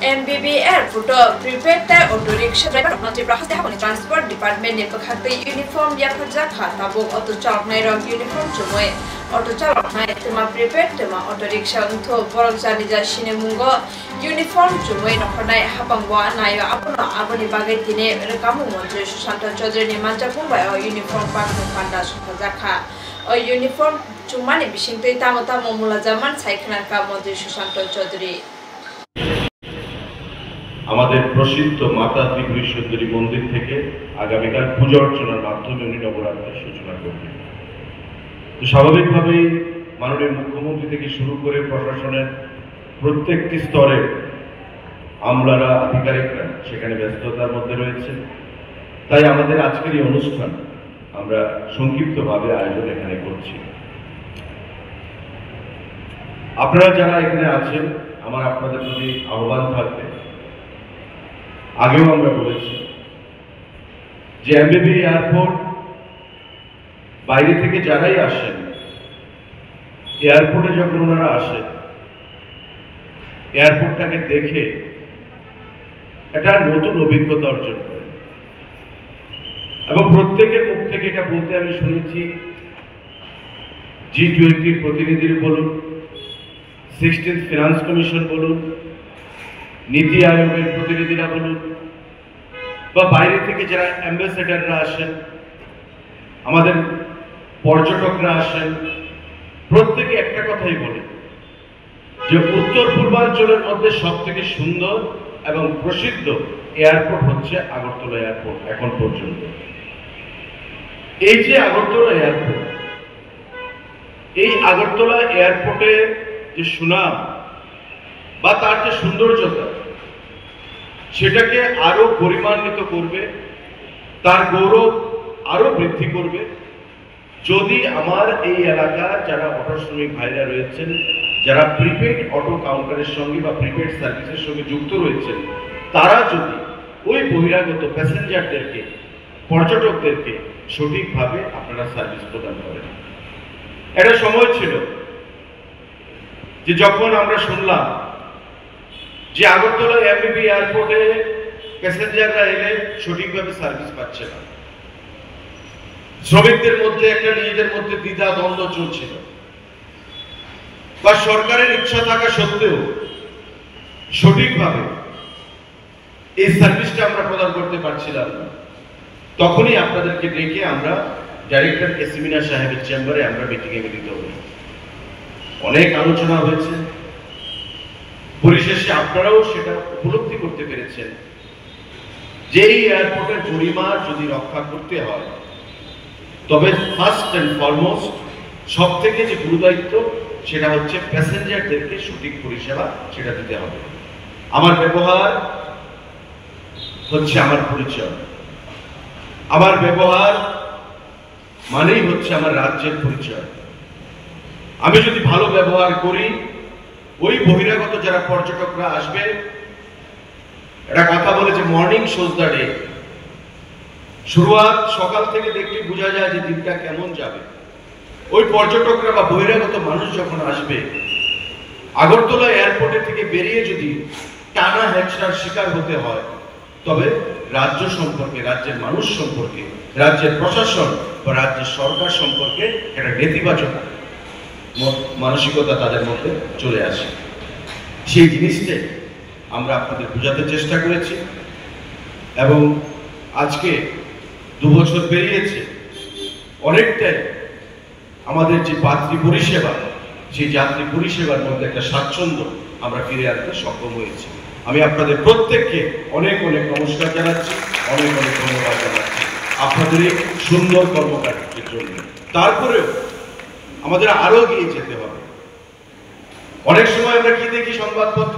MBB Airport prepared auto rickshaw driver not Ibrahim Habani Transport Department ni pakhate uniform ya khaja khata bo auto chalok nai rok uniform chumoi auto chalok nai tema prepared tema auto rickshaw untho borok jani ja sine mungo uniform chumoi nokhonai habangwa nai apuna aboni bagai tine rekamu monjoi Sushant Chaudhary ni manchapung ba uniform pak panda khaja kha o uniform chumani bisingtei tamata momula zaman saikhanar ka monjoi Sushant Chaudhary আমাদের প্রসিদ্ধ মাতা ত্রিপুরী সুন্দরী মন্দির থেকে আগামীকাল পূজা অর্চনার মাধ্যমে উনি নবরাত্রির সূচনা করবেন। তো স্বাভাবিকভাবেই মাননীয় মুখ্যমন্ত্রী থেকে শুরু করে প্রশাসনের প্রত্যেকটি স্তরে আমলারা আধিকারিকরা সেখানে ব্যস্ততার মধ্যে রয়েছে। তাই আমাদের আজকের এই অনুষ্ঠান আমরা সংক্ষিপ্তভাবে আয়োজন এখানে করছি। আপনারা যারা এখানে আছেন আমার আপনাদের প্রতি আহ্বান থাকবে, আগেও আমরা বলেছি যে MBB এয়ারপোর্ট বাইরে থেকে যারাই আসেন এয়ারপোর্টে যখন ওনারা আসেন এয়ারপোর্টটাকে দেখে একটা নতুন অভিজ্ঞতা অর্জন করে এবং প্রত্যেকের মুখ থেকে এটা বলতে আমি শুনেছি G20 প্রতিনিধির বলুন, 16th ফিনান্স কমিশন বলুন, নীতি আয়োগের প্রতিনিধিরা বলুন বা বাইরে থেকে যারা অ্যাম্বাসেডাররা আসেন, আমাদের পর্যটকরা আসেন, প্রত্যেকে একটা কথাই বলে যে উত্তর পূর্বাঞ্চলের মধ্যে সবথেকে সুন্দর এবং প্রসিদ্ধ এয়ারপোর্ট হচ্ছে আগরতলা এয়ারপোর্ট এখন পর্যন্ত। এই যে আগরতলা এয়ারপোর্ট, এই আগরতলা এয়ারপোর্টের যে সুনাম বা তার যে সৌন্দর্যতা সেটাকে আরো পরিমাণিত করবে, তার গৌরব আরো বৃদ্ধি করবে যদি আমার এই এলাকার যারা অটো শ্রমিক ভাইরা রয়েছেন, যারা প্রিপেড অটো কাউন্টারের সঙ্গে বা প্রিপেড সার্ভিসের সঙ্গে যুক্ত রয়েছেন, তারা যদি ওই বহিরাগত প্যাসেঞ্জারদেরকে, পর্যটকদেরকে সঠিকভাবে আপনারা সার্ভিস প্রদান করেন। একটা সময় ছিল যে যখন আমরা শুনলাম যে আগরতলা MBB এয়ারপোর্টে প্যাসেঞ্জাররা এলে সঠিকভাবে সার্ভিস পাচ্ছে না, শ্রমিকদের মধ্যে একটা নিজেদের মধ্যে দ্বিধা দ্বন্দ্ব চলছিল বা সরকারের ইচ্ছা থাকা সত্ত্বেও সঠিকভাবে এই সার্ভিসটা আমরা প্রদান করতে পারছিলাম না। তখনই আপনাদেরকে ডেকে আমরা ডাইরেক্টর এসি মিনা সাহেবের চেম্বারে আমরা মিটিংয়ে মিলিত হই। অনেক আলোচনা হয়েছে, পরিশেষে আপনারাও সেটা উপলব্ধি করতে পেরেছেন যে এই এয়ারপোর্টের গরিমা যদি রক্ষা করতে হয় তবে ফার্স্ট অ্যান্ড ফরমোস্ট সব থেকে যে গুরুদায়িত্ব সেটা হচ্ছে প্যাসেঞ্জারদেরকে সঠিক পরিষেবা সেটা দিতে হবে। আমার ব্যবহার হচ্ছে আমার পরিচয়, আমার ব্যবহার মানেই হচ্ছে আমার রাজ্যের পরিচয়। আমি যদি ভালো ব্যবহার করি, ওই বহিরাগত যারা পর্যটকরা আসবে, একটা কথা বলে যে মর্নিং শোজ দ্য ডে, শুরুয়াত সকাল থেকে দেখলে বোঝা যায় যে দিনটা কেমন যাবে। ওই পর্যটকরা বা বহিরাগত মানুষ যখন আসবে, আগরতলা এয়ারপোর্টে থেকে বেরিয়ে যদি টানা হেঁচড়ার শিকার হতে হয় তবে রাজ্য সম্পর্কে, রাজ্যের মানুষ সম্পর্কে, রাজ্যের প্রশাসন বা রাজ্যের সরকার সম্পর্কে একটা নেতিবাচক মানসিকতা তাদের মধ্যে চলে আসে। সেই জিনিসটা আমরা আপনাদের বোঝাতে চেষ্টা করেছি এবং আজকে 2 বছর পেরিয়েছে, অনেকটাই আমাদের যে যাত্রী পরিষেবা, সেই যাত্রী পরিষেবার মধ্যে একটা স্বাচ্ছন্দ্য আমরা ফিরে আনতে সক্ষম হয়েছি। আমি আপনাদের প্রত্যেককে অনেক অনেক নমস্কার জানাচ্ছি, অনেক অনেক ধন্যবাদ জানাচ্ছি আপনাদের এই সুন্দর কর্মকাণ্ডের জন্য। তারপরেও আমাদের আরো এগিয়ে যেতে হবে। অনেক সময় আমরা কি দেখি সংবাদপত্র